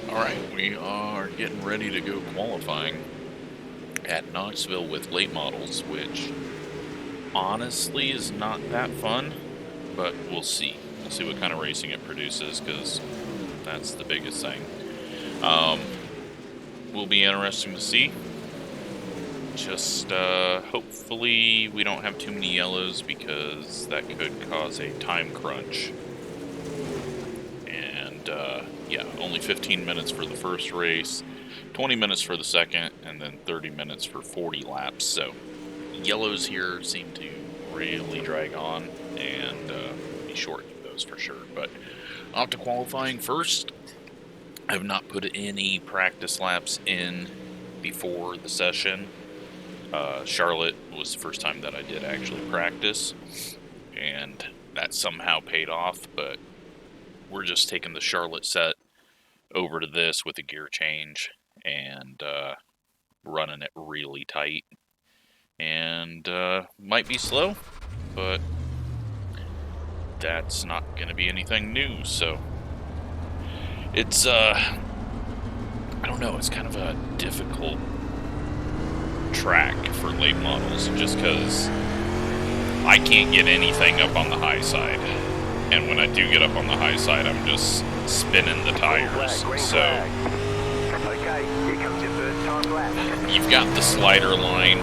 Alright, we are getting ready to go qualifying at Knoxville with late models, which honestly is not that fun, but we'll see. We'll see what kind of racing it produces, because that's the biggest thing. Will be interesting to see. Just hopefully we don't have too many yellows, because that could cause a time crunch. And yeah, only 15 minutes for the first race, 20 minutes for the second, and then 30 minutes for 40 laps. So yellows here seem to really drag on, and be shortening those for sure. But off to qualifying first. I have not put any practice laps in before the session. Charlotte was the first time that I did actually practice, and that somehow paid off, but we're just taking the Charlotte set over to this with a gear change and running it really tight. And might be slow, but that's not going to be anything new. So it's I don't know, it's kind of a difficult track for late models, just because I can't get anything up on the high side, and when I do get up on the high side, I'm just spinning the tires. So you've got the slider line,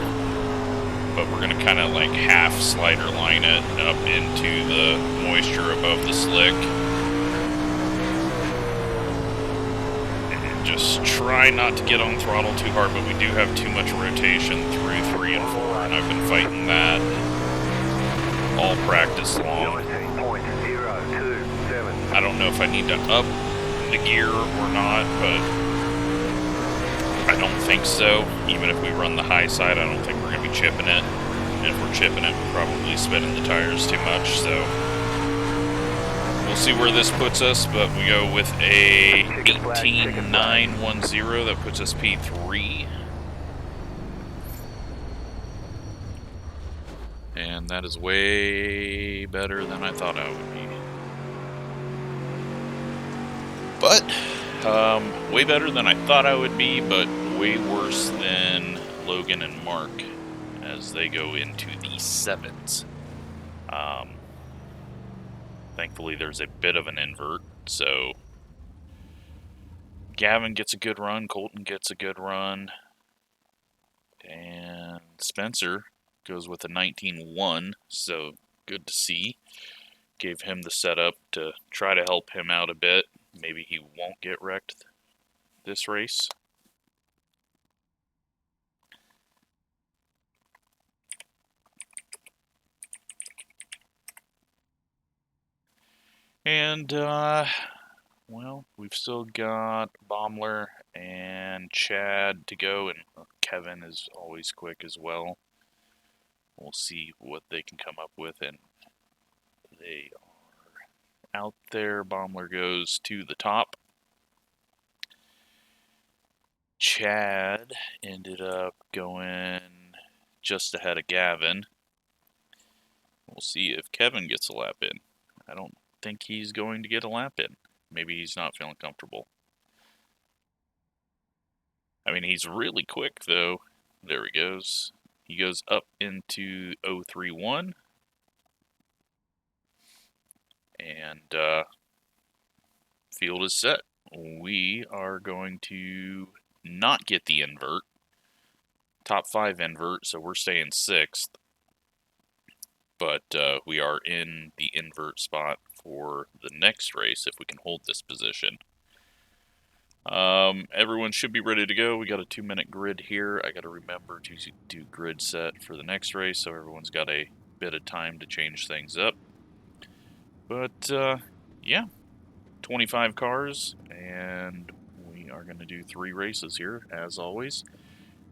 but we're going to kind of like half slider line it up into the moisture above the slick. And just try not to get on throttle too hard, but we do have too much rotation through 3 and 4, and I've been fighting that all practice long. I don't know if I need to up the gear or not, but I don't think so. Even if we run the high side, I don't think we're going to be chipping it. And if we're chipping it, we're probably spinning the tires too much, so we'll see where this puts us, but we go with a 18.910, that puts us P3. And that is way better than I thought I would be. But, way better than I thought I would be, but way worse than Logan and Mark as they go into the 7s. Thankfully, there's a bit of an invert, so Gavin gets a good run, Colton gets a good run, and Spencer goes with a 19.1, so good to see. Gave him the setup to try to help him out a bit. Maybe he won't get wrecked this race. And, well, we've still got Baumler and Chad to go, and Kevin is always quick as well. We'll see what they can come up with, and they are out there. Baumler goes to the top. Chad ended up going just ahead of Gavin. We'll see if Kevin gets a lap in. I don't think he's going to get a lap in. Maybe he's not feeling comfortable. I mean, he's really quick, though. There he goes. He goes up into 031. And field is set. We are going to not get the invert. Top 5 invert, so we're staying 6th. But we are in the invert spot for the next race if we can hold this position. Everyone should be ready to go. We got a 2-minute grid here. I got to remember to do grid set for the next race, so everyone's got a bit of time to change things up. But yeah, 25 cars, and we are going to do 3 races here, as always.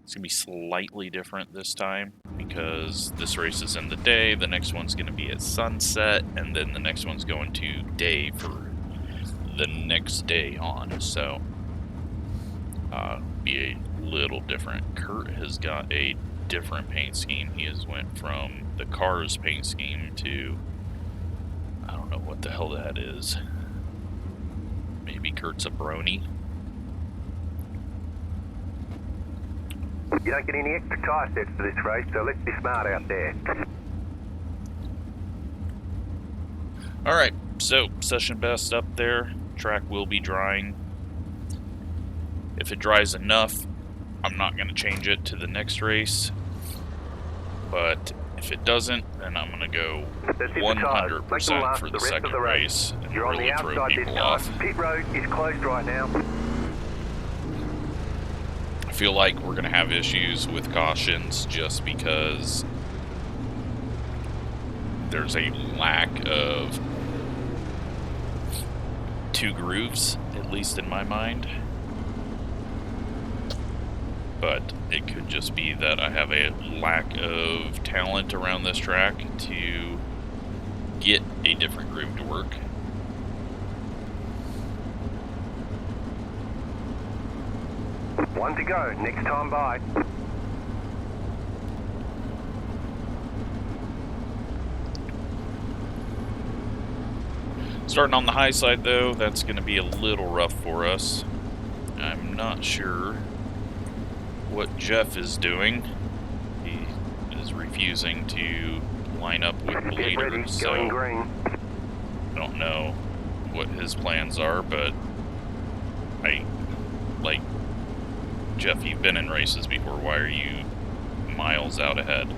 It's going to be slightly different this time, because this race is in the day, the next one's going to be at sunset, and then the next one's going to day for the next day on, so be a little different. Kurt has got a different paint scheme. He has went from the Cars paint scheme to, I don't know what the hell that is. Maybe Kurt's a brony. You don't get any extra tyre sets for this race, so let's be smart out there. Alright, so session best up there. Track will be drying. If it dries enough, I'm not going to change it to the next race. But if it doesn't, then I'm going to go 100% for the second race and really throw people off. Pit road is closed right now. I feel like we're going to have issues with cautions just because there's a lack of 2 grooves, at least in my mind. But it could just be that I have a lack of talent around this track to get a different groove to work. One to go, next time by. Starting on the high side though, that's going to be a little rough for us. I'm not sure what Jeff is doing. He is refusing to line up with the leader, so I don't know what his plans are, but like, Jeff, you've been in races before, why are you miles out ahead?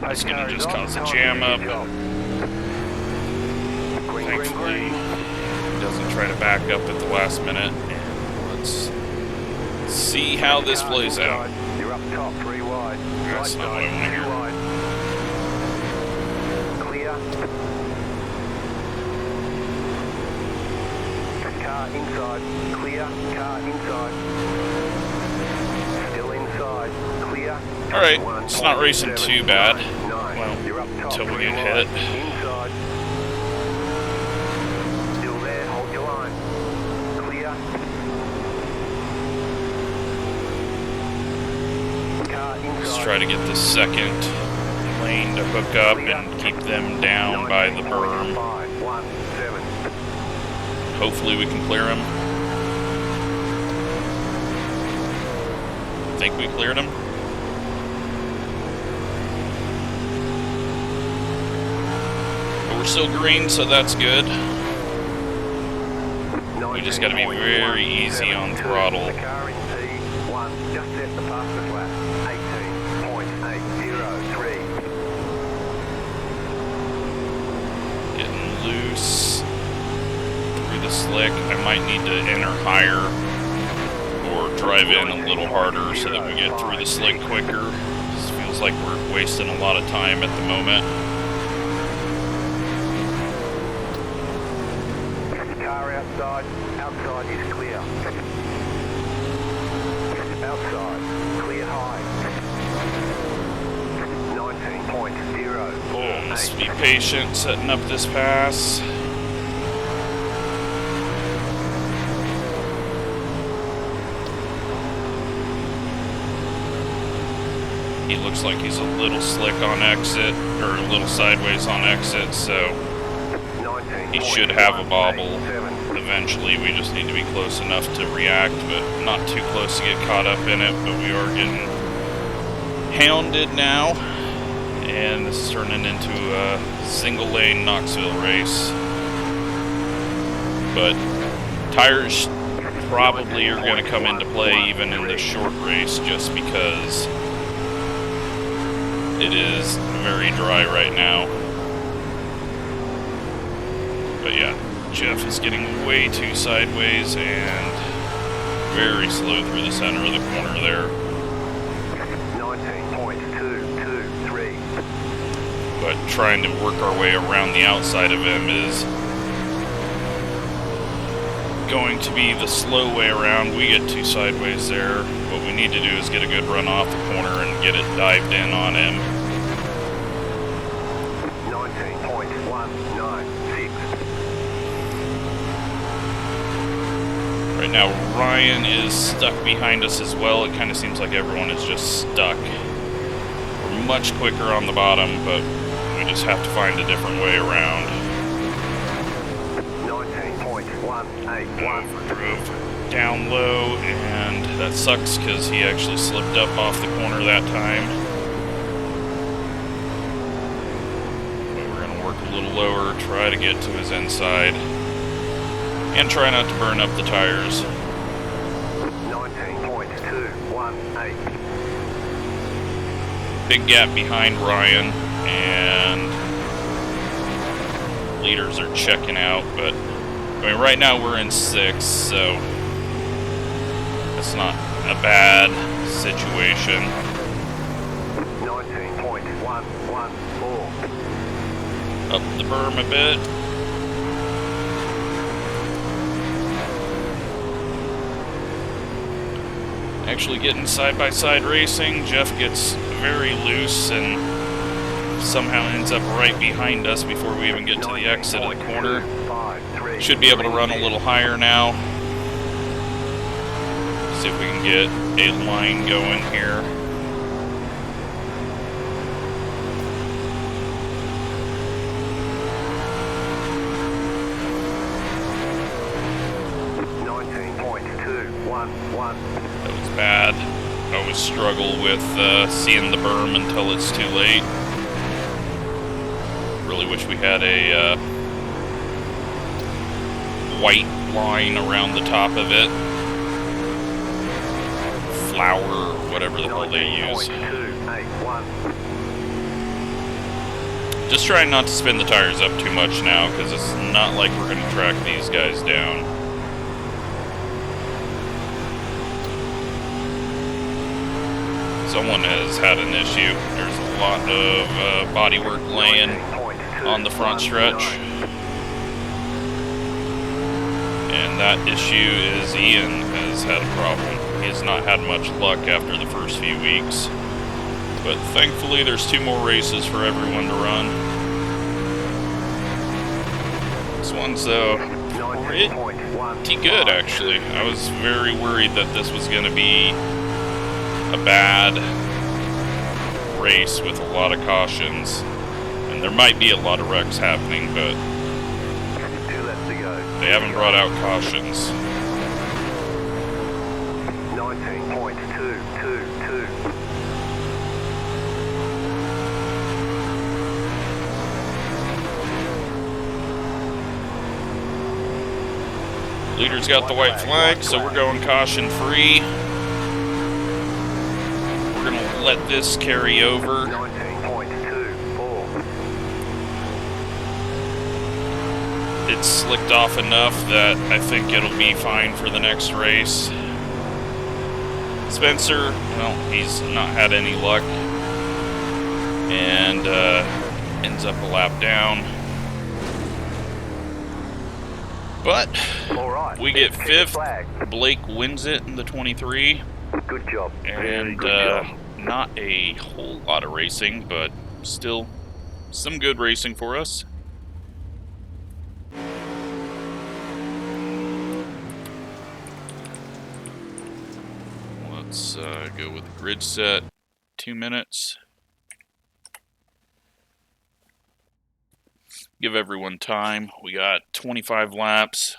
It's gonna just cause a jam up. Thankfully, he doesn't try to back up at the last minute. Let's see how this plays out. You're up top, 3 wide. That's not what I want to hear. Clear. Car inside. Clear. Car inside. Still inside. Clear. Alright, it's not racing too bad. Well, until we get hit. Inside. Still there, hold your line. Clear. Let's try to get the second lane to hook up and keep them down by the berm. Hopefully we can clear him. Think we cleared him? But we're still green, so that's good. We just gotta be very easy on throttle. The car in P1 just set the fastest lap. 18.803. Getting loose through the slick. I might need to enter higher or drive in a little harder so that we get through the slick quicker. This feels like we're wasting a lot of time at the moment. Car outside. Outside is clear. Outside. Clear high. 19.0. Oh, let's be patient setting up this pass. He looks like he's a little slick on exit, or a little sideways on exit, so he should have a bobble eventually. We just need to be close enough to react, but not too close to get caught up in it. But we are getting hounded now, and this is turning into a single lane Knoxville race. But tires probably are going to come into play even in this short race, just because it is very dry right now. But yeah, Jeff is getting way too sideways and very slow through the center of the corner there. 19.223. But trying to work our way around the outside of him is going to be the slow way around. We get too sideways there. What we need to do is get a good run off the corner and get it dived in on him. 19.196. Right now, Ryan is stuck behind us as well. It kind of seems like everyone is just stuck. We're much quicker on the bottom, but we just have to find a different way around. 19.181. Groove. down low, and that sucks because he actually slipped up off the corner that time. But we're going to work a little lower, try to get to his inside, and try not to burn up the tires. 19.218. Big gap behind Ryan, and leaders are checking out, but I mean, right now we're in 6th, so it's not a bad situation. 19.114. Up the berm a bit. Actually getting side-by-side racing. Jeff gets very loose and somehow ends up right behind us before we even get to the exit of the corner. Should be able to run a little higher now. See if we can get a line going here. That was bad. I always struggle with seeing the berm until it's too late. Really wish we had a white line around the top of it. Flour or whatever the hell they use. Just trying not to spin the tires up too much now, because it's not like we're going to track these guys down. Someone has had an issue. There's a lot of bodywork laying on the front stretch. And that issue is Ian has had a problem. He has not had much luck after the first few weeks. But thankfully there's 2 more races for everyone to run. This one's pretty good, actually. I was very worried that this was going to be a bad race with a lot of cautions, and there might be a lot of wrecks happening, but they haven't brought out cautions. 19.222. Leader's got the white flag, so we're going caution free. We're going to let this carry over. 19.24. It's slicked off enough that I think it'll be fine for the next race. Spencer, well, he's not had any luck, and ends up a lap down. But we get 5th. Blake wins it in the 23. Good job. And not a whole lot of racing, but still some good racing for us. Let's go with the grid set. 2 minutes. Give everyone time. We got 25 laps.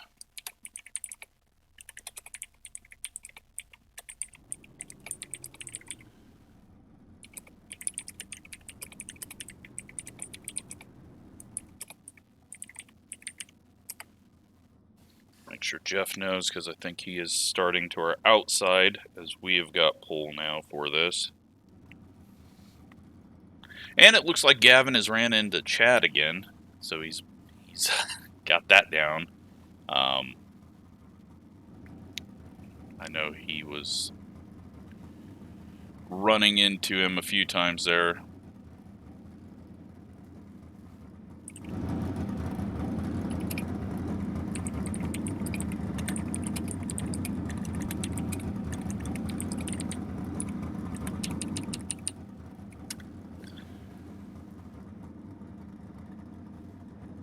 Make sure Jeff knows, because I think he is starting to our outside, as we have got pole now for this. And it looks like Gavin has ran into Chad again, so he's got that down. I know he was running into him a few times there.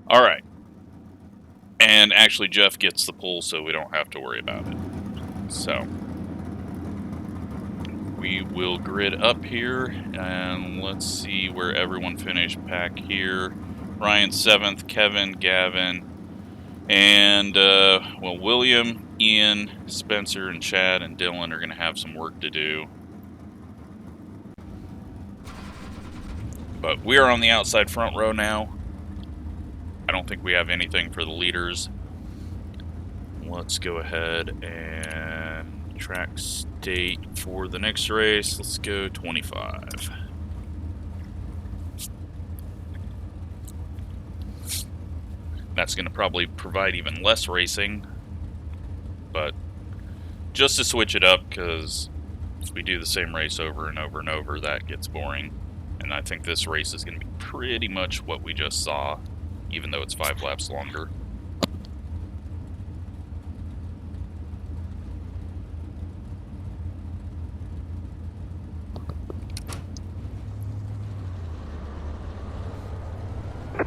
All right. And actually Jeff gets the pole, so we don't have to worry about it. So we will grid up here, and let's see where everyone finished back here. Ryan 7th, Kevin, Gavin, and well, William Ian, Spencer, and Chad, and Dylan are going to have some work to do. But we are on the outside front row now. I don't think we have anything for the leaders. Let's go ahead and track state for the next race. Let's go 25. That's going to probably provide even less racing, but just to switch it up, because if we do the same race over and over and over, that gets boring. And I think this race is going to be pretty much what we just saw, even though it's 5 laps longer.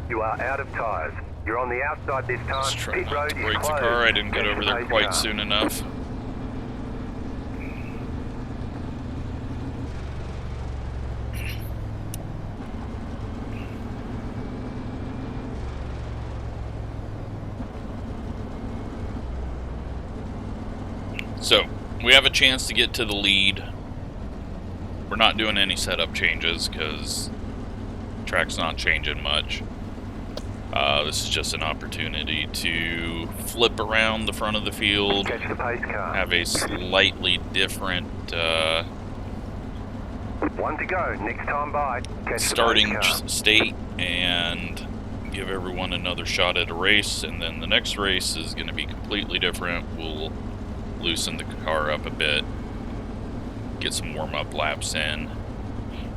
You are out of tyres. You're on the outside this time. Let's try Pit not road to is break the closed. car. I didn't get over there quite car. soon enough. So, we have a chance to get to the lead. We're not doing any setup changes because track's not changing much. This is just an opportunity to flip around the front of the field, Catch the pace car. have a slightly different One to go. Next time by. Catch starting the pace car. state, and give everyone another shot at a race. And then the next race is going to be completely different. We'll loosen the car up a bit, get some warm-up laps in.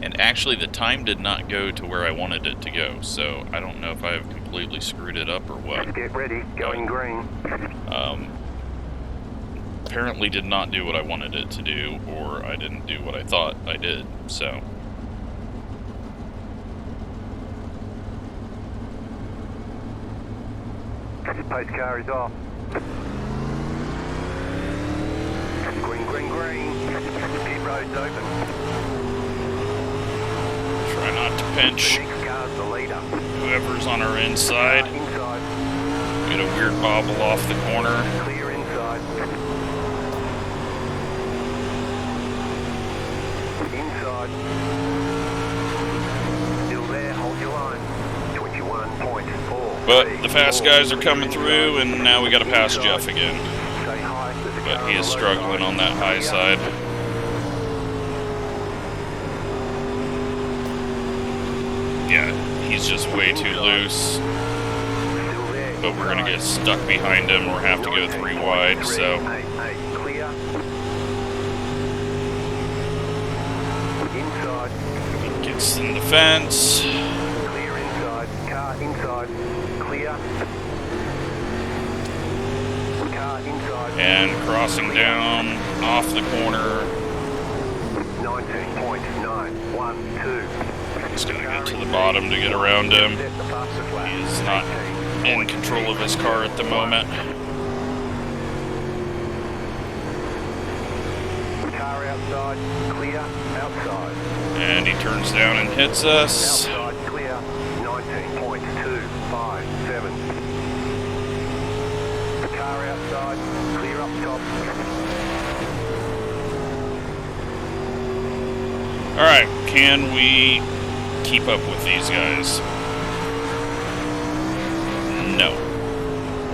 And actually the time did not go to where I wanted it to go, so I don't know if I have completely screwed it up or what. Get ready. Going green. Apparently did not do what I wanted it to do, or I didn't do what I thought I did, so. Pace car is off. Green, green, green. Pit road's open. Try not to pinch The next car's the leader. whoever's on our inside. Inside. Get a weird bobble off the corner. Clear inside. Inside. Still there, hold your line. 21.4. But the fast guys are coming through, and now we gotta pass Jeff again. Stay high. There's a But car he on is the low struggling on that high side. Yeah, he's just way too loose. Still there. But we're gonna get stuck behind him or have to go 3 wide, so. 8, clear. Inside. Gets in the fence. Clear inside. Car inside. Clear. Car inside. And crossing down off the corner. 19.912. He's gonna get to the bottom to get around him. He's not in control of his car at the moment. Car outside, clear, outside. And he turns down and hits us. Outside, clear, 19.257. Car outside, clear up top. Alright, can we keep up with these guys? No.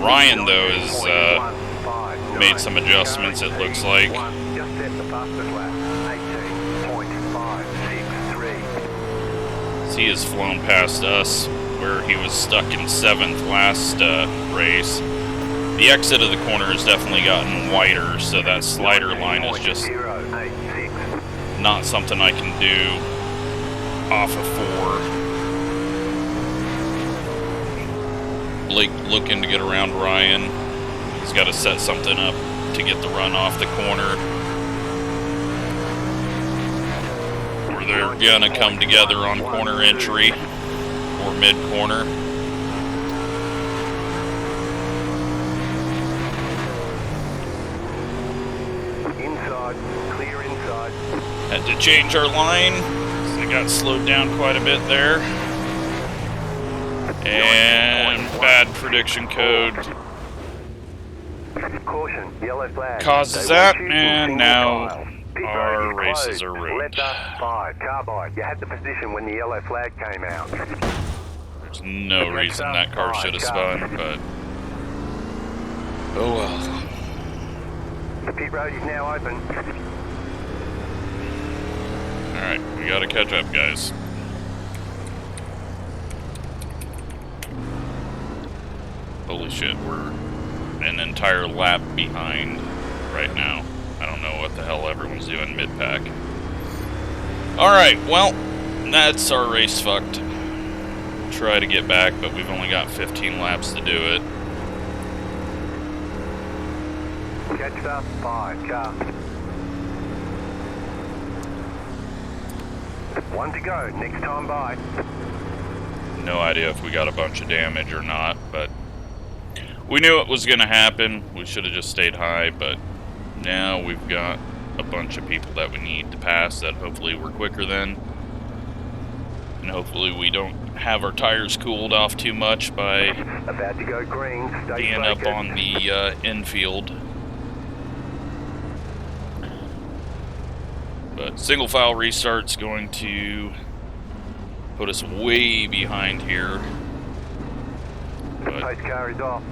Ryan, though, has made some adjustments, it looks like. Just set the fastest lap, 18.563. He has flown past us, where he was stuck in 7th last race. The exit of the corner has definitely gotten wider, so that slider line is just 086. not something I can do off of 4. Blake looking to get around Ryan. He's got to set something up to get the run off the corner. Or they're gonna come together on corner entry or mid-corner. Inside, clear inside. Had to change our line. So they got slowed down quite a bit there. And bad prediction code. Caution, yellow flag. causes They that, want you in and single now file. Pit our road is races closed. are ruined. Left 5, carbide. You had the position when the yellow flag came out. There's no reason that car should have spun, but oh well. The pit road is now open. Alright, we gotta catch up, guys. Holy shit, we're an entire lap behind right now. I don't know what the hell everyone's doing mid-pack. Alright, well, that's our race fucked. Try to get back, but we've only got 15 laps to do it. Catch up, 5, car. 1 to go, next time by. No idea if we got a bunch of damage or not, but we knew it was going to happen. We should have just stayed high, but now we've got a bunch of people that we need to pass that hopefully we're quicker than. And hopefully we don't have our tires cooled off too much by About to go green, stay being up focused. on the infield. But single file restart's going to put us way behind here. But Pace car is off.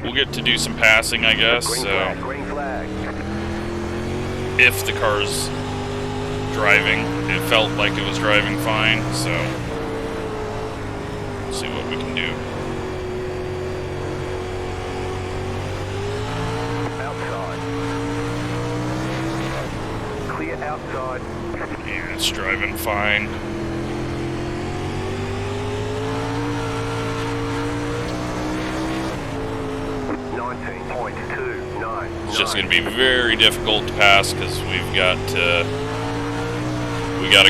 we'll get to do some passing, I guess. Green So flag, green flag. if the car's driving, it felt like it was driving fine. So let's see what we can do. Outside. Clear outside. Yeah, it's driving fine. It's just going to be very difficult to pass because we got to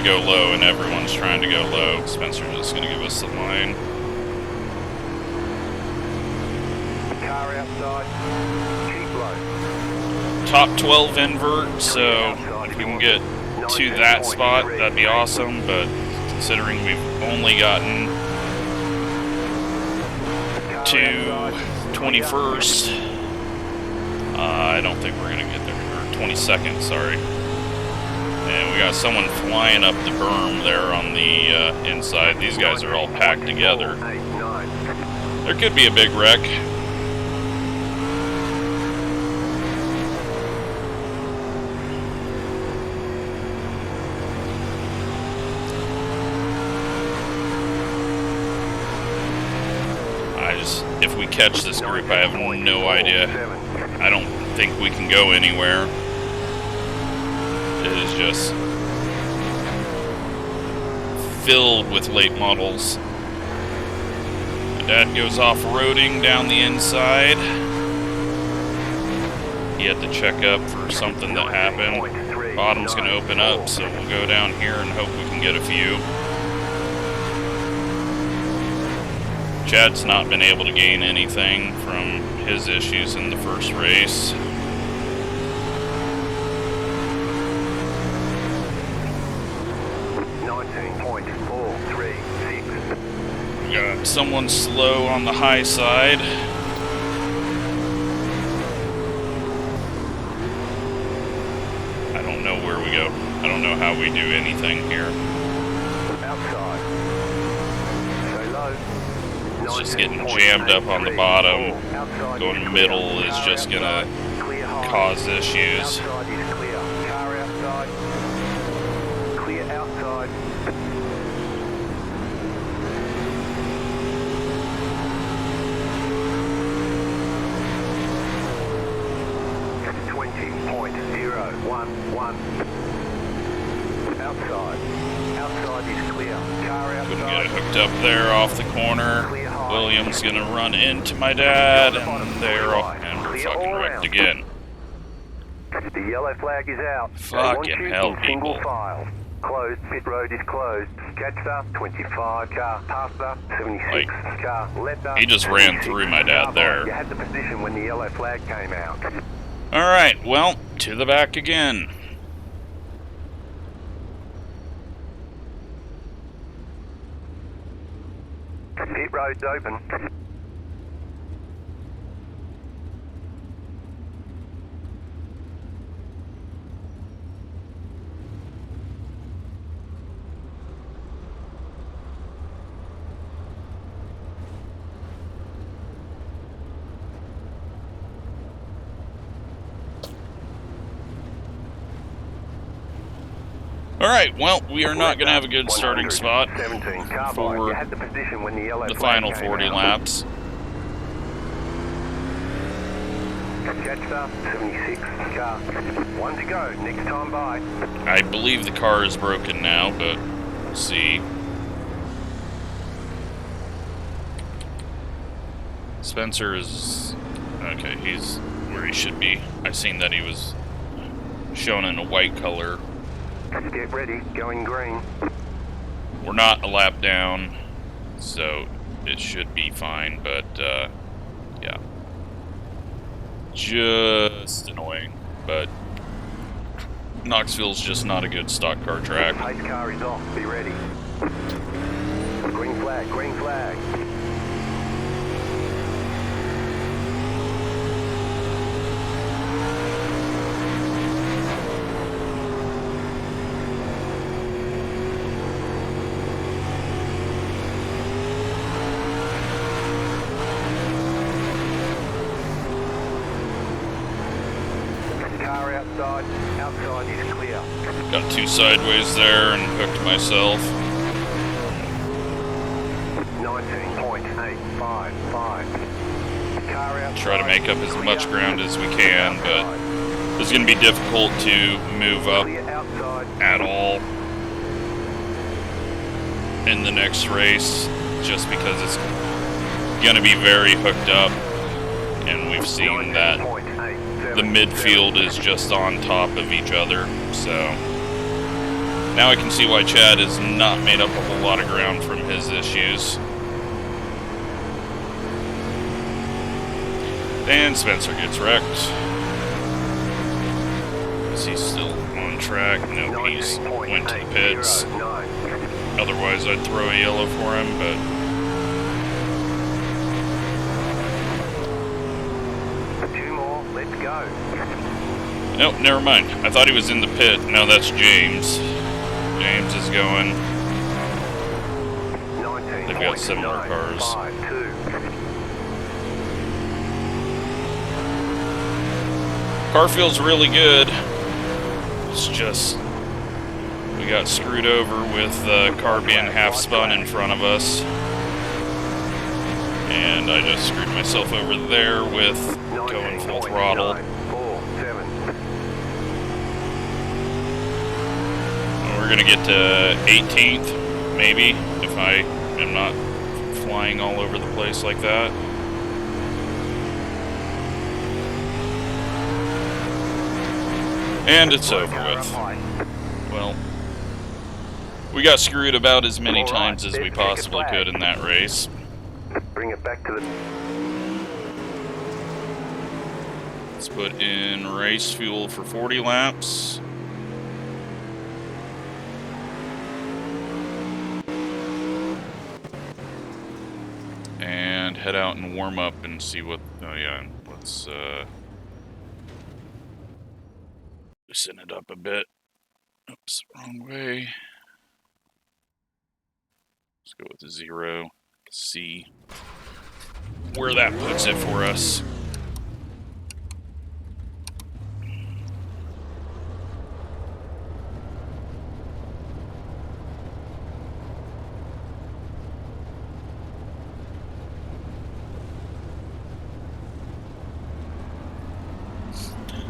go low, and everyone's trying to go low. Spencer's just going to give us the line. Car outside. Keep low. Top 12 invert, so if we can get to that spot, that'd be awesome. But considering we've only gotten to 21st, I don't think we're gonna get there. Or 22nd, sorry. And we got someone flying up the berm there on the inside. These guys are all packed together. There could be a big wreck. If we catch this group, I have no idea. I don't think we can go anywhere. It is just filled with late models. My dad goes off-roading down the inside. He had to check up for something that happened. Bottom's going to open up, so we'll go down here and hope we can get a few. Chad's not been able to gain anything from his issues in the first race. We got someone slow on the high side. I don't know where we go. I don't know how we do anything here. Outside. Stay low. It's just getting jammed up on the bottom. Going middle is just gonna cause issues. Outside is clear. Car outside. Clear outside. Outside. Outside is clear. Car outside. Couldn't get it hooked up there off the corner. William's gonna run into my dad, and they're off, and we're fucking wrecked again. The yellow flag is out. Fucking hell, Single people. file. Closed. Pit road is closed. Catcher, 25 car. Passer, 76 car. Letter. He just ran through my dad there. You had the position when the yellow flag came out. Alright, well, to the back again. Pit road's open. Alright, well, we are not going to have a good starting spot for the final 40 laps. Catch up, 76, car. 1 to go, next time by. I believe the car is broken now, but we'll see. Spencer is... okay, he's where he should be. I seen that he was shown in a white color. Get ready, going green. We're not a lap down, so it should be fine, but yeah. Just annoying, but Knoxville's just not a good stock car track. Pace car is off, be ready. Green flag, green flag. Outside is clear. Got 2 sideways there and hooked myself. 19.855. Try to make up as much ground as we can, but it's going to be difficult to move up at all in the next race, just because it's going to be very hooked up, and we've seen that the midfield is just on top of each other, so now I can see why Chad has not made up a whole lot of ground from his issues. And Spencer gets wrecked. Is he still on track? No, he's went to the pits. Otherwise I'd throw a yellow for him, but let's go. Nope, never mind. I thought he was in the pit. No, that's James. James is going. They've got similar cars. Car feels really good. It's just we got screwed over with the car being half spun in front of us. And I just screwed myself over there with going full throttle. We're gonna get to 18th, maybe, if I am not flying all over the place like that. And it's over with. Well, we got screwed about as many times as we possibly could in that race. Bring it back to the... Let's put in race fuel for 40 laps. And head out and warm up and see what... oh yeah, let's loosen it up a bit. Oops, wrong way. Let's go with the 0. See where that puts it for us.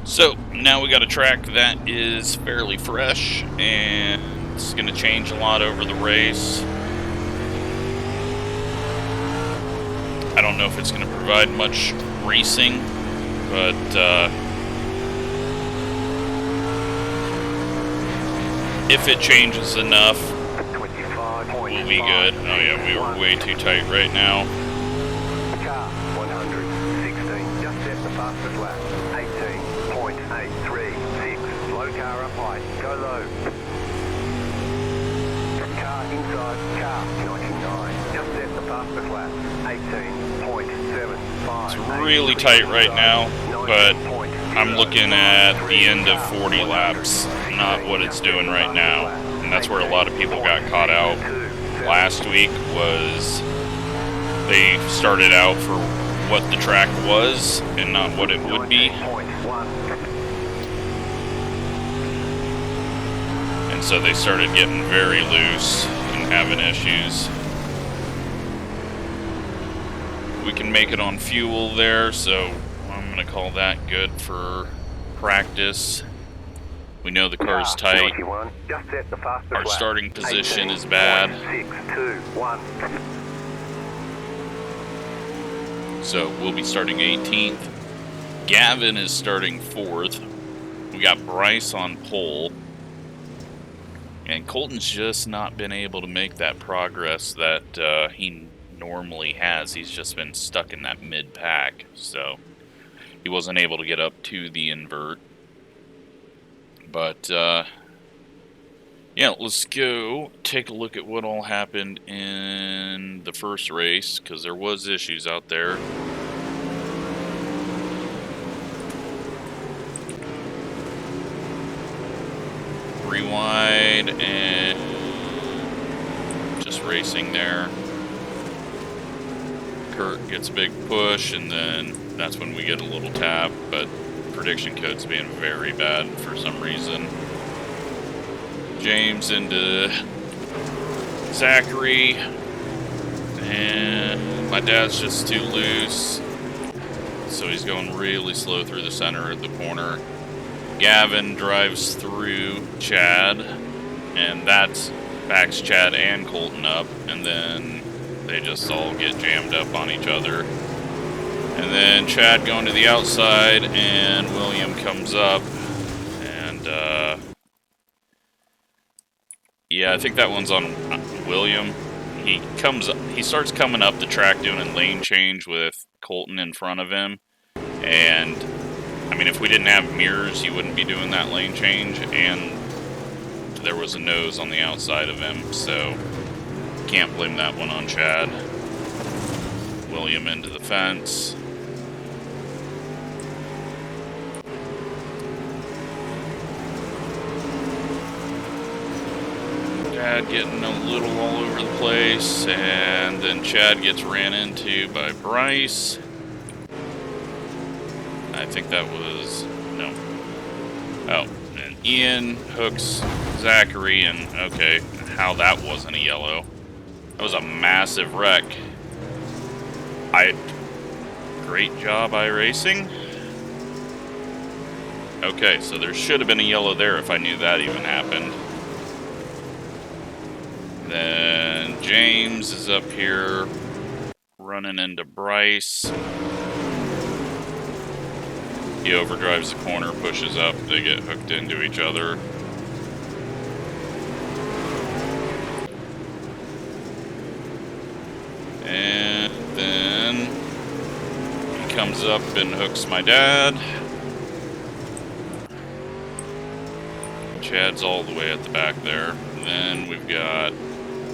So now we got a track that is fairly fresh, and it's going to change a lot over the race. I don't know if it's going to provide much racing, but if it changes enough, we'll be good. Oh yeah, we were way too tight right now. Car 116, just set the fastest lap. 18.836. Low car up high, go low. Car inside, car 99, just set the fastest lap. 18.75. It's really tight right now, but I'm looking at the end of 40 laps, not what it's doing right now. And that's where a lot of people got caught out last week, was they started out for what the track was and not what it would be. And so they started getting very loose and having issues. We can make it on fuel there, so I'm going to call that good for practice. We know the car's tight. Just set the fastest Our starting position is bad. 6, 2, 1. So we'll be starting 18th. Gavin is starting 4th. We got Bryce on pole. And Colton's just not been able to make that progress that he normally has. He's just been stuck in that mid-pack. So he wasn't able to get up to the invert. But, yeah, let's go take a look at what all happened in the first race, because there was issues out there. Rewind and just racing there. Kurt gets a big push, and then that's when we get a little tap, but prediction code's being very bad for some reason. James into Zachary, and my dad's just too loose, so he's going really slow through the center of the corner. Gavin drives through Chad, and that backs Chad and Colton up, and then they just all get jammed up on each other. And then Chad going to the outside, and William comes up, and yeah, I think that one's on William. He starts coming up the track doing a lane change with Colton in front of him, and I mean, if we didn't have mirrors, he wouldn't be doing that lane change, and there was a nose on the outside of him, so can't blame that one on Chad. William into the fence. Chad getting a little all over the place, and then Chad gets ran into by Bryce. I think that was, no. Oh, and Ian hooks Zachary, and okay, how that wasn't a yellow. That was a massive wreck. Great job, iRacing. Okay, so there should have been a yellow there if I knew that even happened. Then James is up here running into Bryce. He overdrives the corner, pushes up, they get hooked into each other. And then he comes up and hooks my dad. Chad's all the way at the back there. And then we've got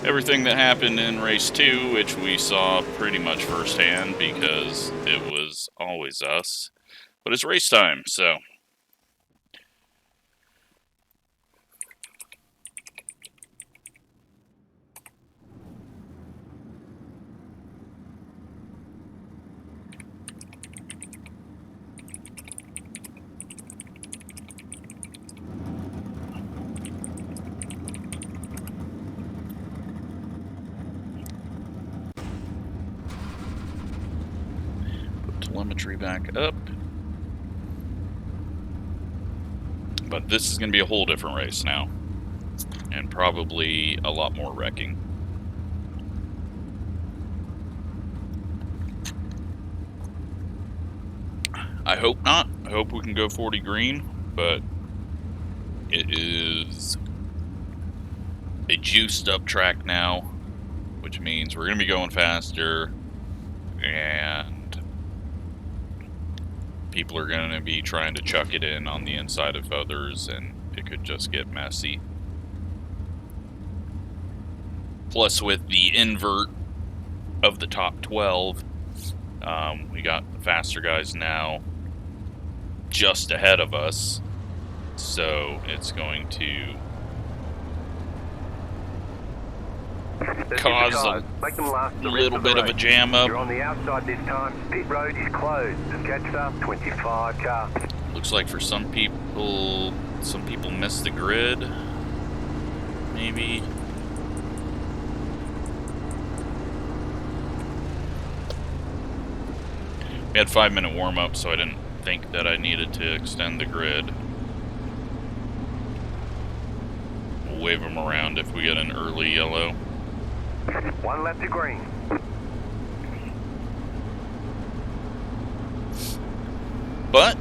everything that happened in race 2, which we saw pretty much firsthand because it was always us. But it's race time, so. Put telemetry back up. But this is going to be a whole different race now, and probably a lot more wrecking. I hope not. I hope we can go 40 green, but it is a juiced up track now, which means we're going to be going faster, and people are going to be trying to chuck it in on the inside of others, and it could just get messy. Plus, with the invert of the top 12, we got the faster guys now just ahead of us, so it's going to cause a little bit of a jam up. You're on the outside this time. Pit road is closed. Catch up 25 car. Looks like for some people missed the grid. maybe. We had 5-minute warm-up, so I didn't think that I needed to extend the grid. We'll wave them around if we get an early yellow. 1 lap to green. But,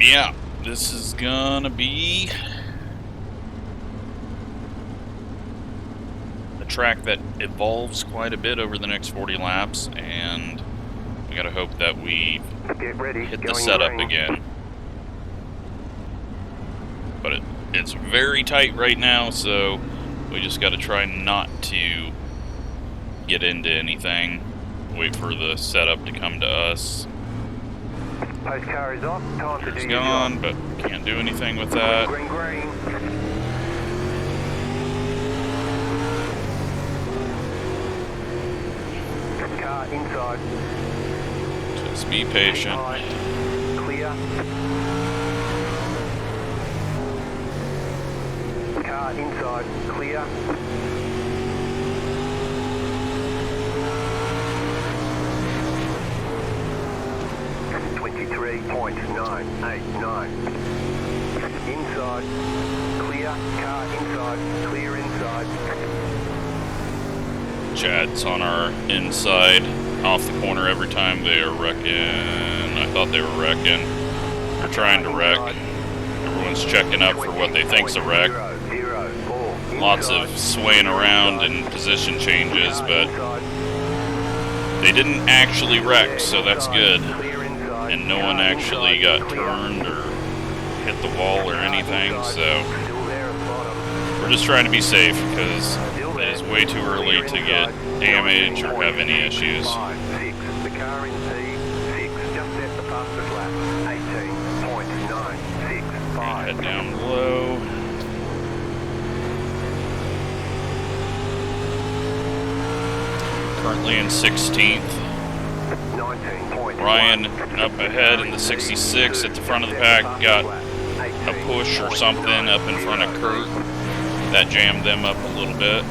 yeah, this is gonna be a track that evolves quite a bit over the next 40 laps, and we gotta hope that we Get ready. hit the Going setup green. again. But it's very tight right now, so we just gotta try not to get into anything. Wait for the setup to come to us. Post car is off. Time to It's do your gone, job. but can't do anything with that. Green, green. Car inside. Just be patient. High. Clear. Car inside. Clear. .989. Inside. Clear. Car inside. Clear inside. Chad's on our inside, off the corner every time they are wrecking. I thought they were wrecking. They're trying to wreck. Everyone's checking up for what they think's a wreck. Lots of swaying around and position changes, but they didn't actually wreck, so that's good. And no one actually got turned or hit the wall or anything, so we're just trying to be safe because it is way too early to get damage or have any issues. The car in P6 just set the fastest lap. 18.965. Head down low. Currently in 16th. 19.1. Ryan up ahead in the 66 at the front of the pack, got a push or something up in front of Kurt. That jammed them up a little bit.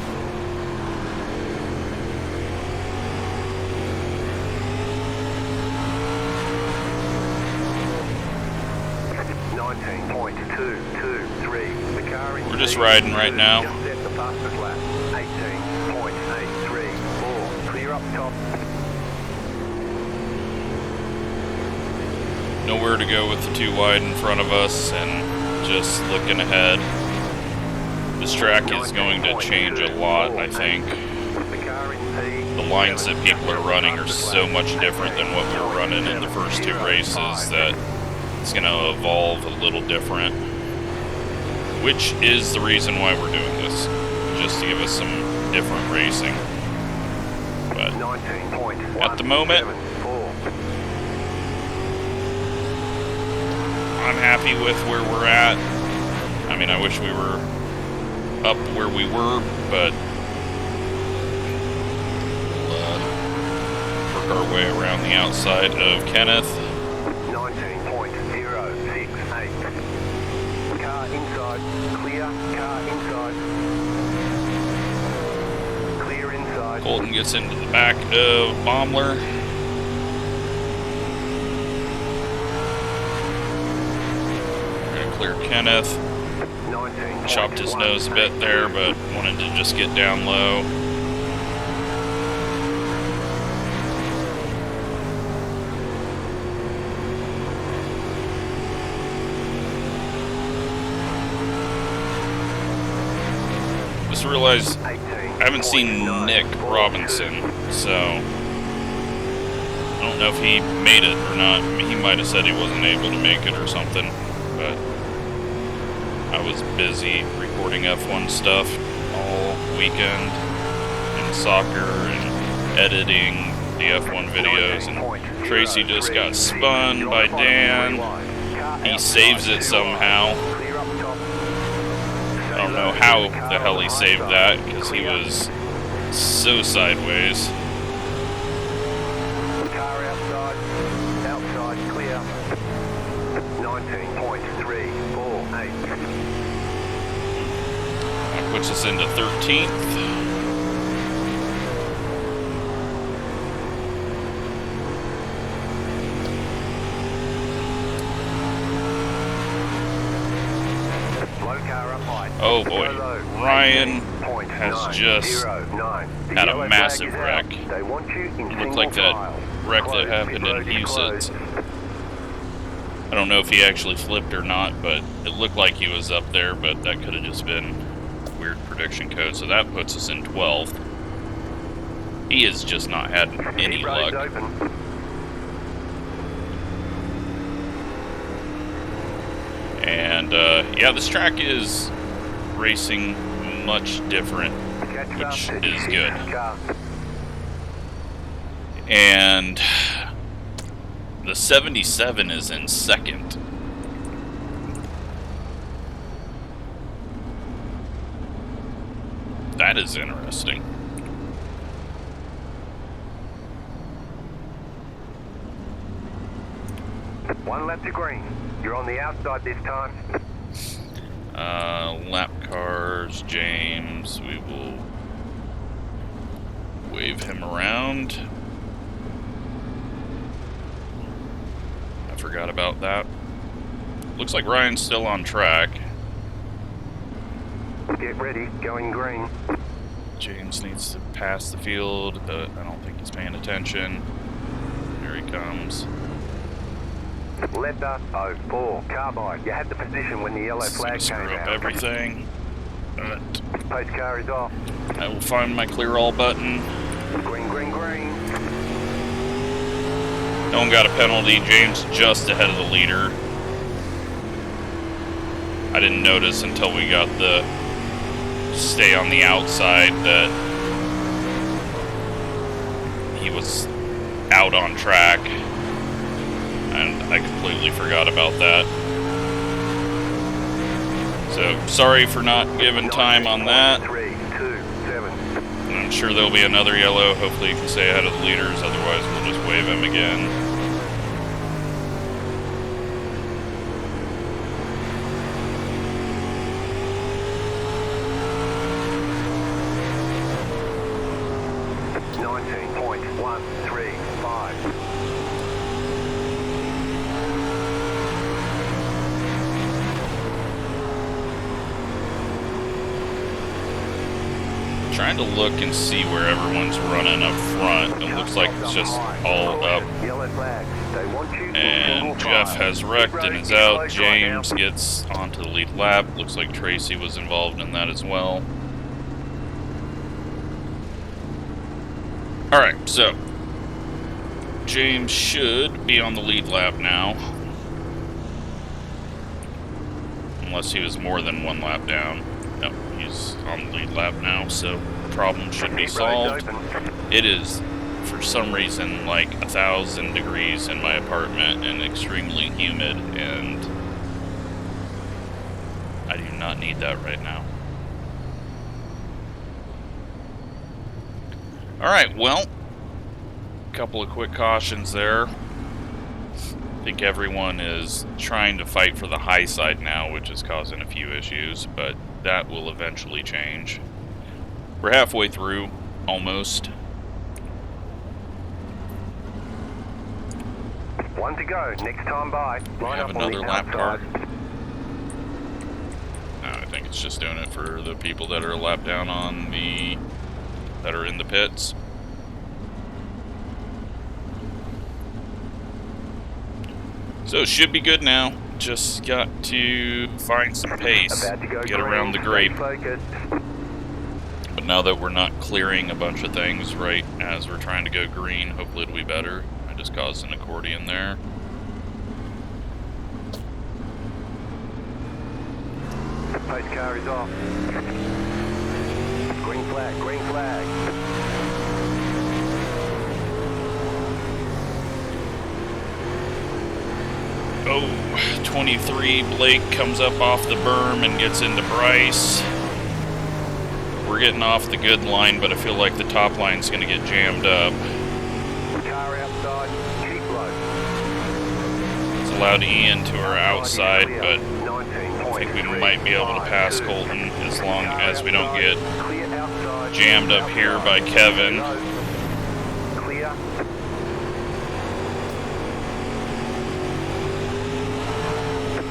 We're just riding right now. Just set the fastest lap. 18.834. Clear up top. Nowhere to go with the too wide in front of us and just looking ahead. This track is going to change a lot, I think. The lines that people are running are so much different than what we were running in the first 2 races that it's going to evolve a little different. Which is the reason why we're doing this, just to give us some different racing. But at the moment, I'm happy with where we're at. I mean, I wish we were up where we were, but we'll work our way around the outside of Kenneth. 19.068. Car inside, clear, car inside. Clear inside. Colton gets into the back of Baumler. We're going to clear Kenneth. Chopped his nose a bit there, but wanted to just get down low. Just realized I haven't seen Nick Robinson, so I don't know if he made it or not. He might have said he wasn't able to make it or something, but I was busy recording F1 stuff all weekend and soccer and editing the F1 videos, and Tracy just got spun by Dan. He saves it somehow. I don't know how the hell he saved that because he was so sideways. Car outside, outside clear. 19.348. Puts us into 13th. Oh boy, Ryan has just had a massive wreck. It looked like that wreck that happened in Hotas. I don't know if he actually flipped or not, but it looked like he was up there, but that could have just been weird prediction code. So that puts us in 12th. He has just not had any luck. And yeah, this track is racing much different, which is good. And the 77 is in second. That is interesting. One lap to green. You're on the outside this time. Lap cars, James. We will wave him around. I forgot about that. Looks like Ryan's still on track. Get ready, going green. James needs to pass the field, but I don't think he's paying attention. Here he comes. Letter 04, carbide. You had the position when the yellow flag came out. Screw up everything. But Post car is off. I will find my clear all button. Green, green, green. No one got a penalty. James just ahead of the leader. I didn't notice until we got the stay on the outside that he was out on track. And I completely forgot about that. So, sorry for not giving time on that. 3, 2, 7. I'm sure there'll be another yellow. Hopefully you can stay ahead of the leaders, otherwise we'll just wave him again. Trying to look and see where everyone's running up front. It looks like it's just all up. And Jeff has wrecked and is out. James gets onto the lead lap. Looks like Tracy was involved in that as well. Alright, so James should be on the lead lap now. Unless he was more than one lap down. No, he's on the lead lap now, so the problem should be solved. It is, for some reason, like 1,000 degrees in my apartment and extremely humid, and I do not need that right now. Alright, well, a couple of quick cautions there. I think everyone is trying to fight for the high side now, which is causing a few issues, but that will eventually change. We're halfway through, almost. One to go, next time by. We have another lap car. No, I think it's just doing it for the people that are a lap down on the... that are in the pits. So it should be good now. Just got to find some pace, get around the grape. But now that we're not clearing a bunch of things right as we're trying to go green, hopefully it'll be better. I just caused an accordion there. Post car is off. Green flag, green flag. Oh, 23, Blake comes up off the berm and gets into Bryce. We're getting off the good line, but I feel like the top line's going to get jammed up. Car outside, keep low. It's allowed Ian to our outside, but think we might be able to pass Colton as long as we don't get jammed up here by Kevin. Clear.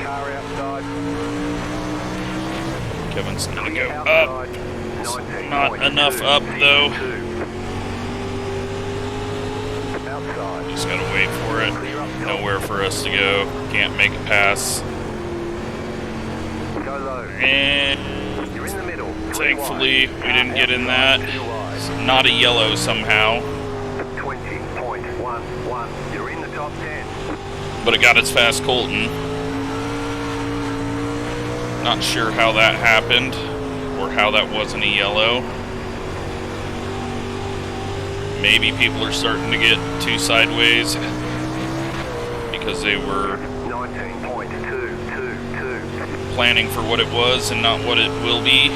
Car outside. Kevin's gonna go up. It's not enough up though. Just gotta wait for it. Nowhere for us to go. Can't make a pass. And thankfully we didn't get in that. It's not a yellow somehow. 20.11. You're in the top 10. But it got its fast Colton. Not sure how that happened or how that wasn't a yellow. Maybe people are starting to get too sideways because they were 19.222. planning for what it was and not what it will be.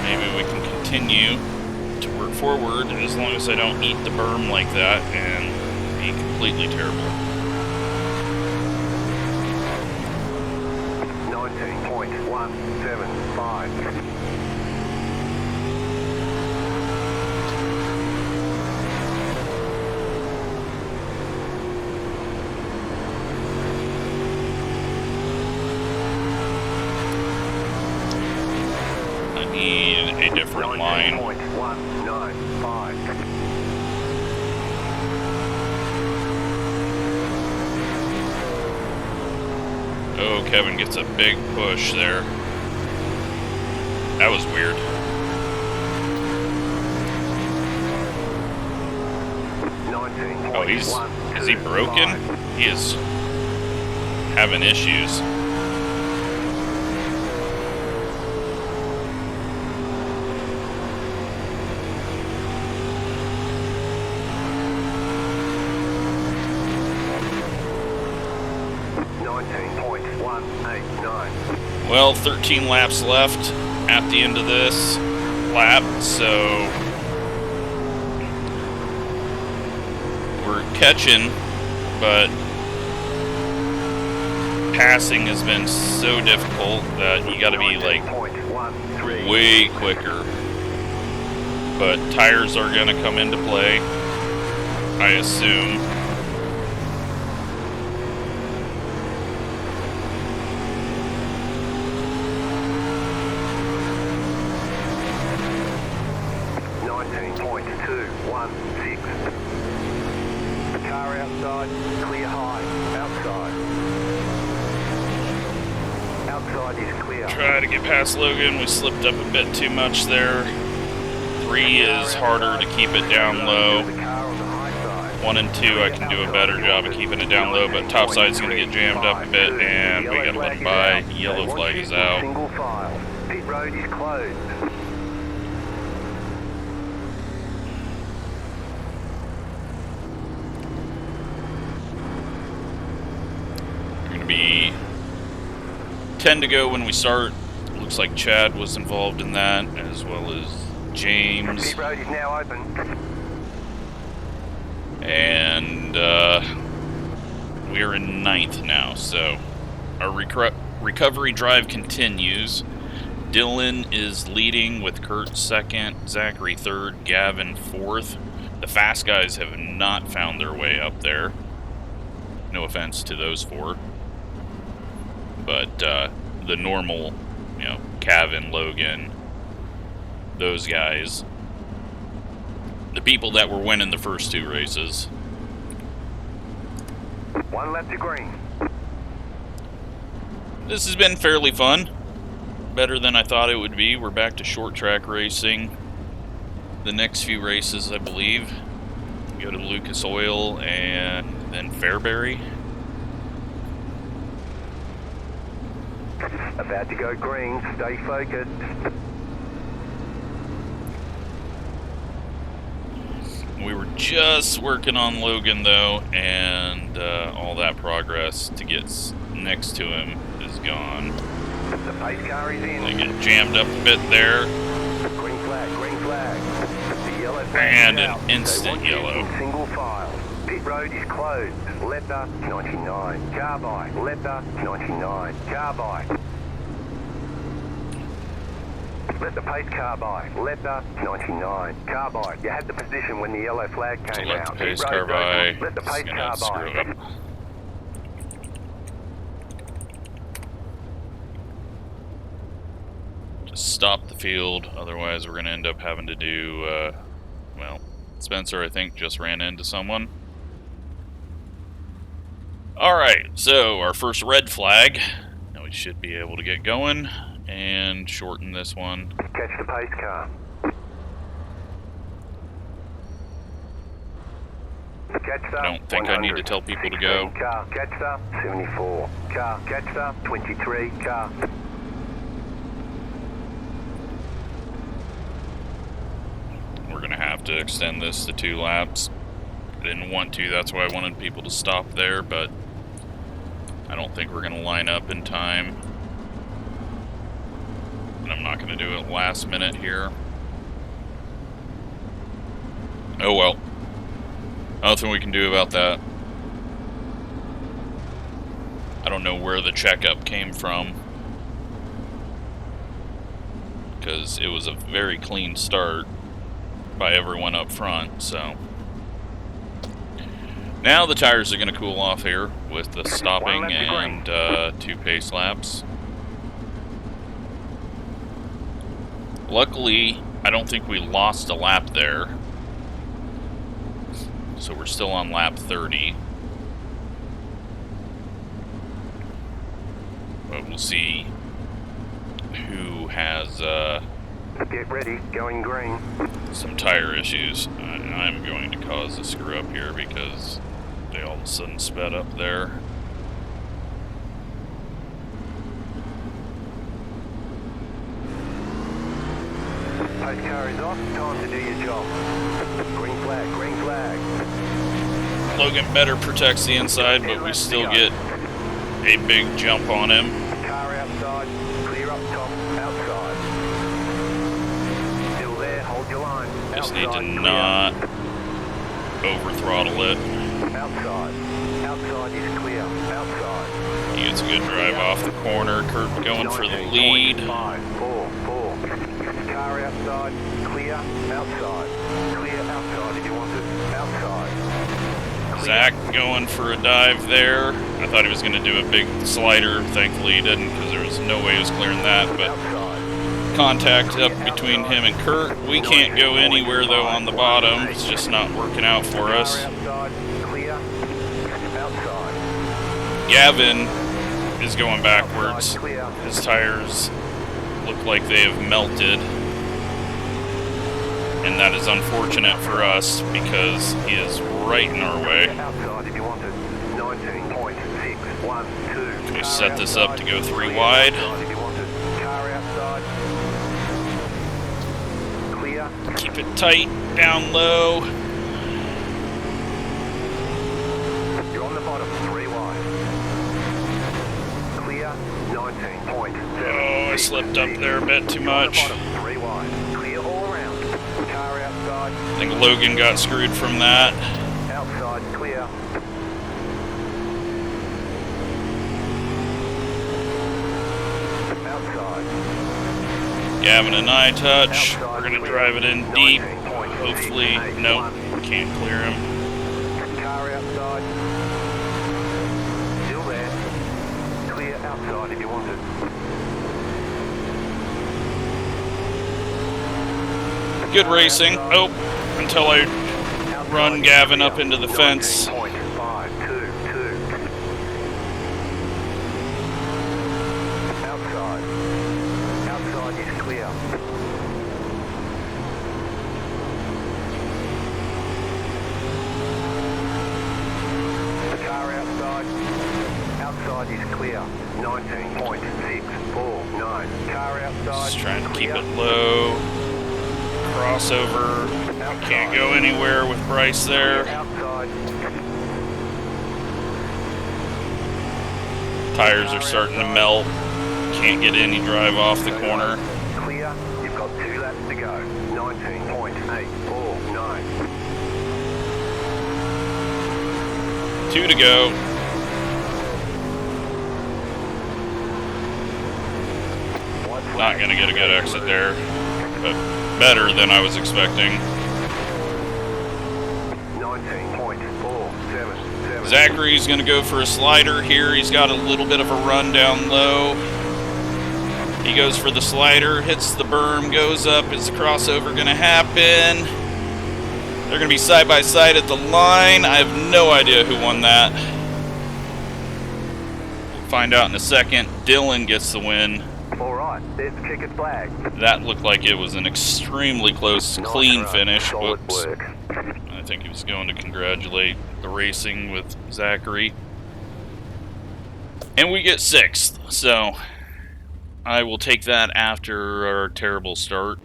Maybe we can continue to work forward as long as I don't eat the berm like that and be completely terrible. 19.175. A different line. 19.195. Oh, Kevin gets a big push there. That was weird. Oh, is he broken? He is having issues. Well, 13 laps left at the end of this lap, so we're catching, but passing has been so difficult that you gotta be like way quicker. But tires are gonna come into play, I assume. Try to get past Logan. We slipped up a bit too much there. 3 is harder to keep it down low. 1 and 2 I can do a better job of keeping it down low, but top side's going to get jammed up a bit, and we got to let him by. Yellow flag is out. Pit road is closed. Going to be 10 to go when we start. Looks like Chad was involved in that, as well as James. Pit road is now open. And we are in 9th now, so our recovery drive continues. Dylan is leading with Kurt 2nd, Zachary 3rd, Gavin 4th. The fast guys have not found their way up there. No offense to those 4. But the normal, you know, Kevin, Logan, those guys, the people that were winning the first 2 races. 1 left to green. This has been fairly fun. Better than I thought it would be. We're back to short track racing. The next few races, I believe, go to Lucas Oil and then Fairbury. About to go green, stay focused. We were just working on Logan though, and all that progress to get next to him is gone. The pace car is in. They get jammed up a bit there. Green flag, green flag. The yellow flag And is an out. instant They want you yellow. in single file. Pit Pit road is closed. Letter 99. Car by. Letter 99. Car by. Let the pace car by. Letter 99. Car by. You had the position when the yellow flag came So let out. the pace Pit car road by. open. Let the It's pace gonna car screw by. up. Just stop the field, otherwise we're gonna end up having to do, well, Spencer, I think, just ran into someone. Alright, so our first red flag. Now we should be able to get going and shorten this one. Catch the pace car. Catch I don't think I need to tell people to go. Car. Catch the 74. Car. Catch the 23. Car. We're gonna have to extend this to 2 laps. I didn't want to, that's why I wanted people to stop there, but I don't think we're gonna line up in time. And I'm not gonna do it last minute here. Oh well. Nothing we can do about that. I don't know where the checkup came from, because it was a very clean start by everyone up front, so. Now the tires are going to cool off here with the stopping and 2 pace laps. Luckily, I don't think we lost a lap there. So we're still on lap 30. But we'll see who has Get ready, going green. some tire issues. I'm going to cause a screw up here because they all of a sudden sped up there. Pace car is off, time to do your job. Green flag, green flag. Logan better protects the inside, but we still get a big jump on him. Car outside, clear up top, outside. Still there, hold your line. Just Outside, need to clear. not over throttle it. Outside. Outside is clear. Outside. He gets a good drive off the corner. Kurt going for the lead. 5, 4, 4. Car outside, clear, outside. Clear outside if you want it. Outside. Clear. Zach going for a dive there. I thought he was going to do a big slider. Thankfully he didn't, because there was no way he was clearing that. But Outside. contact up between him and Kurt. We can't go anywhere though on the bottom. It's just not working out for us. Car outside, clear, outside. Gavin is going backwards. Outside, clear. His tires look like they have melted. And that is unfortunate for us because he is right in our way. Outside if you want it. 19.612. We set this up to go 3 wide. Outside if you want it. Car outside. Clear. Keep it tight, down low. You're on the bottom, 3 wide. Clear. 19.7. Oh, I slipped up there a bit too much. Bottom, 3 wide. Clear all around. Car outside. I think Logan got screwed from that. Outside, clear. Outside. Gavin and I touch. Outside, We're going to clear. drive it in deep. 19.681. Hopefully, nope, can't clear him. Car outside. Still there. Clear outside if you want it. Good racing. Oh, until I run Gavin up into the fence. 19.522. Outside. Outside is clear. Car outside. Outside is clear. 19.649. Car outside. Just trying to keep clear. it low. Crossover. Can't go anywhere with Bryce there. Outside. Tires are starting to melt. Can't get any drive off the corner. Clear. You've got 2 laps to go. 19.849. 2 to go. Not going to get a good exit there, but better than I was expecting. 19.477. Zachary's going to go for a slider here. He's got a little bit of a run down low. He goes for the slider, hits the berm, goes up. Is the crossover going to happen? They're going to be side by side at the line. I have no idea who won that. We'll find out in a second. Dylan gets the win. All right, there's the checkered flag. That looked like it was an extremely close, clean finish. Solid Whoops. work. I think he was going to congratulate the racing with Zachary. And we get 6th, so I will take that after our terrible start.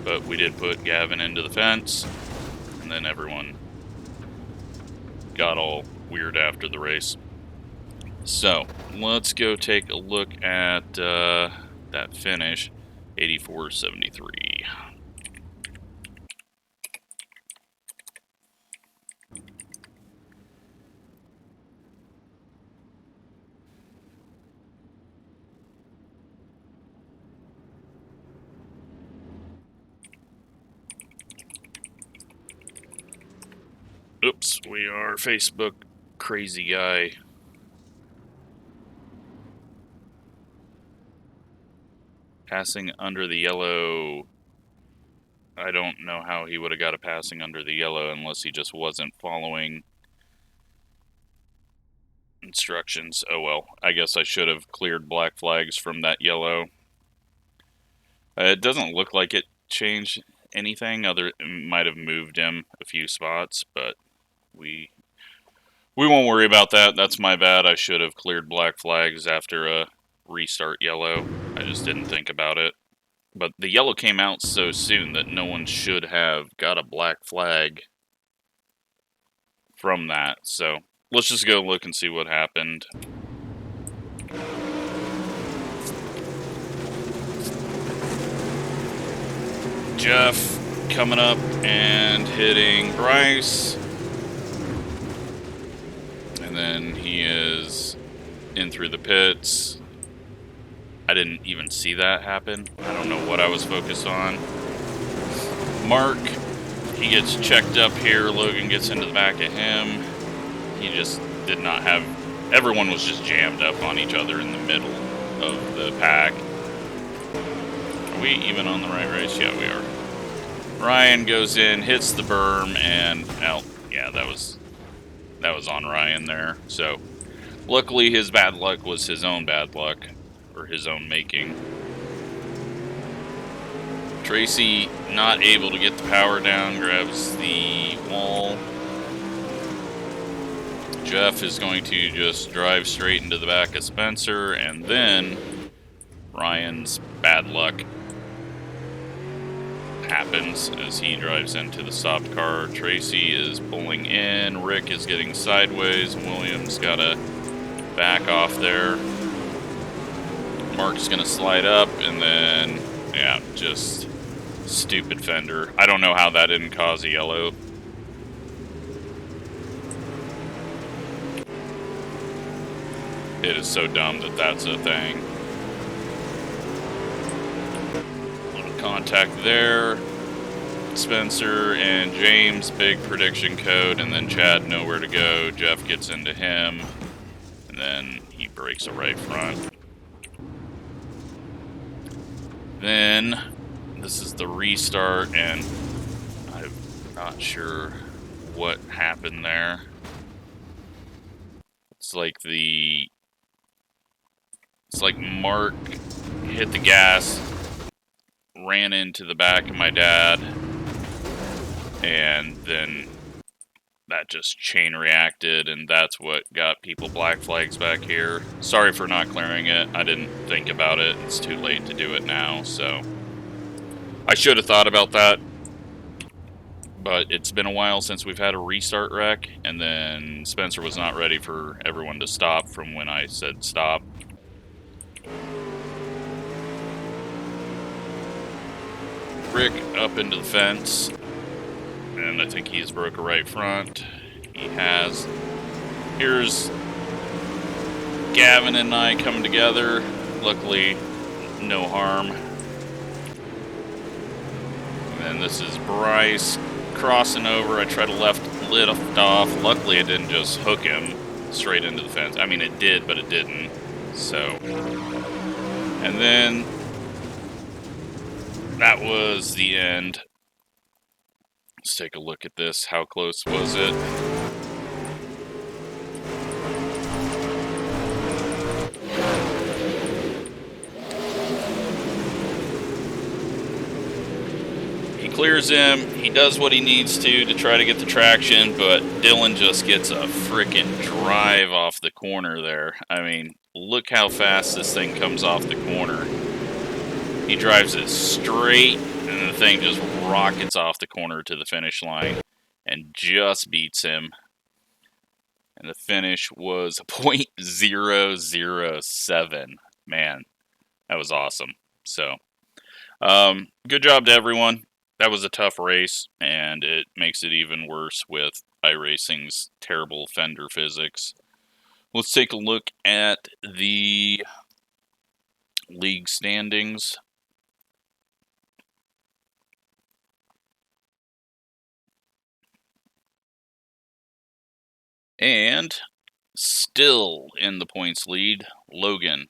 But we did put Gavin into the fence, and then everyone got all weird after the race. So, let's go take a look at that finish, 84.73. Oops, we are Facebook crazy guy. Passing under the yellow. I don't know how he would have got a passing under the yellow unless he just wasn't following instructions. Oh well, I guess I should have cleared black flags from that yellow. It doesn't look like it changed anything. It might have moved him a few spots, but we won't worry about that. That's my bad. I should have cleared black flags after a restart yellow. I just didn't think about it. But the yellow came out so soon that no one should have got a black flag from that. So let's just go look and see what happened. Jeff coming up and hitting Bryce. And then he is in through the pits. I didn't even see that happen. I don't know what I was focused on. Mark, he gets checked up here. Logan gets into the back of him. He just did not have... Everyone was just jammed up on each other in the middle of the pack. Are we even on the right race? Yeah, we are. Ryan goes in, hits the berm, and... well, yeah, that was on Ryan there. So, luckily his bad luck was his own bad luck. Or his own making. Tracy, not able to get the power down, grabs the wall. Jeff is going to just drive straight into the back of Spencer, and then Ryan's bad luck happens as he drives into the stopped car. Tracy is pulling in, Rick is getting sideways, Williams got to back off there. Mark's gonna slide up, and then, yeah, just stupid fender. I don't know how that didn't cause a yellow. It is so dumb that that's a thing. Little contact there. Spencer and James, big prediction code, and then Chad nowhere to go. Jeff gets into him, and then he breaks a right front. Then, this is the restart, and I'm not sure what happened there. It's like Mark hit the gas, ran into the back of my dad, and then that just chain reacted, and that's what got people black flags back here. Sorry for not clearing it. I didn't think about it. It's too late to do it now, so I should have thought about that. But it's been a while since we've had a restart wreck, and then Spencer was not ready for everyone to stop from when I said stop. Rick up into the fence. And I think he's broke a right front. He has. here's Gavin and I coming together. Luckily, no harm. And then this is Bryce crossing over. I tried to lift off. Luckily, it didn't just hook him straight into the fence. I mean, it did, but it didn't. So, and then that was the end. Let's take a look at this. How close was it? He clears him. He does what he needs to try to get the traction, but Dylan just gets a frickin' drive off the corner there. I mean, look how fast this thing comes off the corner. He drives it straight, and the thing just rockets off the corner to the finish line and just beats him. And the finish was 0.007. Man, that was awesome. So, good job to everyone. That was a tough race, and it makes it even worse with iRacing's terrible fender physics. Let's take a look at the league standings. And still in the points lead, Logan.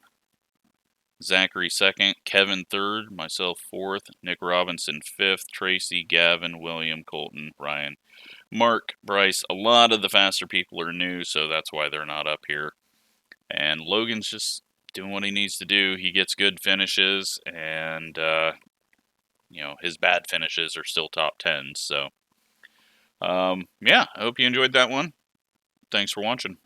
Zachary second, Kevin third, myself fourth, Nick Robinson fifth, Tracy, Gavin, William, Colton, Ryan, Mark, Bryce. A lot of the faster people are new, so that's why they're not up here. And Logan's just doing what he needs to do. He gets good finishes, and his bad finishes are still top 10s. So, yeah, I hope you enjoyed that one. Thanks for watching.